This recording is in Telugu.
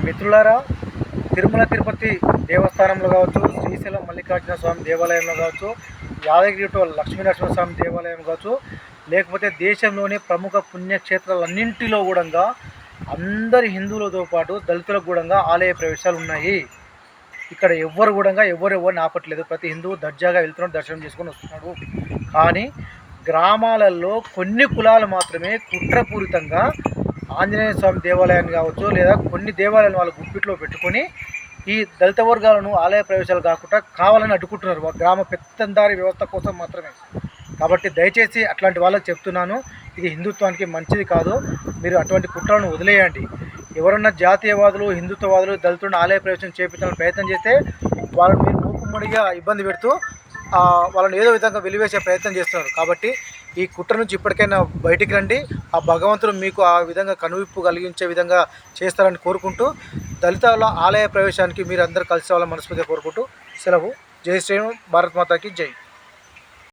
మిత్రులారా, తిరుమల తిరుపతి దేవస్థానంలో కావచ్చు, శ్రీశైలం మల్లికార్జున స్వామి దేవాలయంలో కావచ్చు, యాదగిరిగుట్ట లక్ష్మీనరసింహస్వామి దేవాలయం కావచ్చు, లేకపోతే దేశంలోని ప్రముఖ పుణ్యక్షేత్రాలన్నింటిలో కూడా అందరి హిందువులతో పాటు దళితులకు కూడా ఆలయ ప్రవేశాలు ఉన్నాయి. ఇక్కడ ఎవ్వరు కూడా ఎవరిని ఆపట్లేదు. ప్రతి హిందువు దర్జాగా వెళ్తున్నాడు, దర్శనం చేసుకొని వస్తున్నాడు. కానీ గ్రామాలలో కొన్ని కులాలు మాత్రమే కుట్రపూరితంగా ఆంజనేయ స్వామి దేవాలయాన్ని కావచ్చు, లేదా కొన్ని దేవాలయాలను వాళ్ళ గుప్పిట్లో పెట్టుకొని ఈ దళిత వర్గాలను ఆలయ ప్రవేశాలు కాకుండా కావాలని అడ్డుకుంటున్నారు, గ్రామ పెత్తందారి వ్యవస్థ కోసం మాత్రమే. కాబట్టి దయచేసి అట్లాంటి వాళ్ళకి చెప్తున్నాను, ఇది హిందుత్వానికి మంచిది కాదు. మీరు అటువంటి కుట్రలను వదిలేయండి. ఎవరన్నా జాతీయవాదులు, హిందుత్వవాదులు దళితులను ఆలయ ప్రవేశం చేపించాలని ప్రయత్నం చేస్తే వాళ్ళని మీరు మూకుమ్మడిగా ఇబ్బంది పెడుతూ వాళ్ళని ఏదో విధంగా వెలివేసే ప్రయత్నం చేస్తున్నారు. కాబట్టి ఈ కుట్ర నుంచి ఇప్పటికైనా బయటికి రండి. ఆ భగవంతుడు మీకు ఆ విధంగా కనువిప్పు కలిగించే విధంగా చేస్తారని కోరుకుంటూ, దళితాల ఆలయ ప్రవేశానికి మీరు అందరూ కలిసి వాళ్ళ మనస్ఫూర్తిగా కోరుకుంటూ సెలవు. జై శ్రీరామ్. భారత్ మాతాకి జై.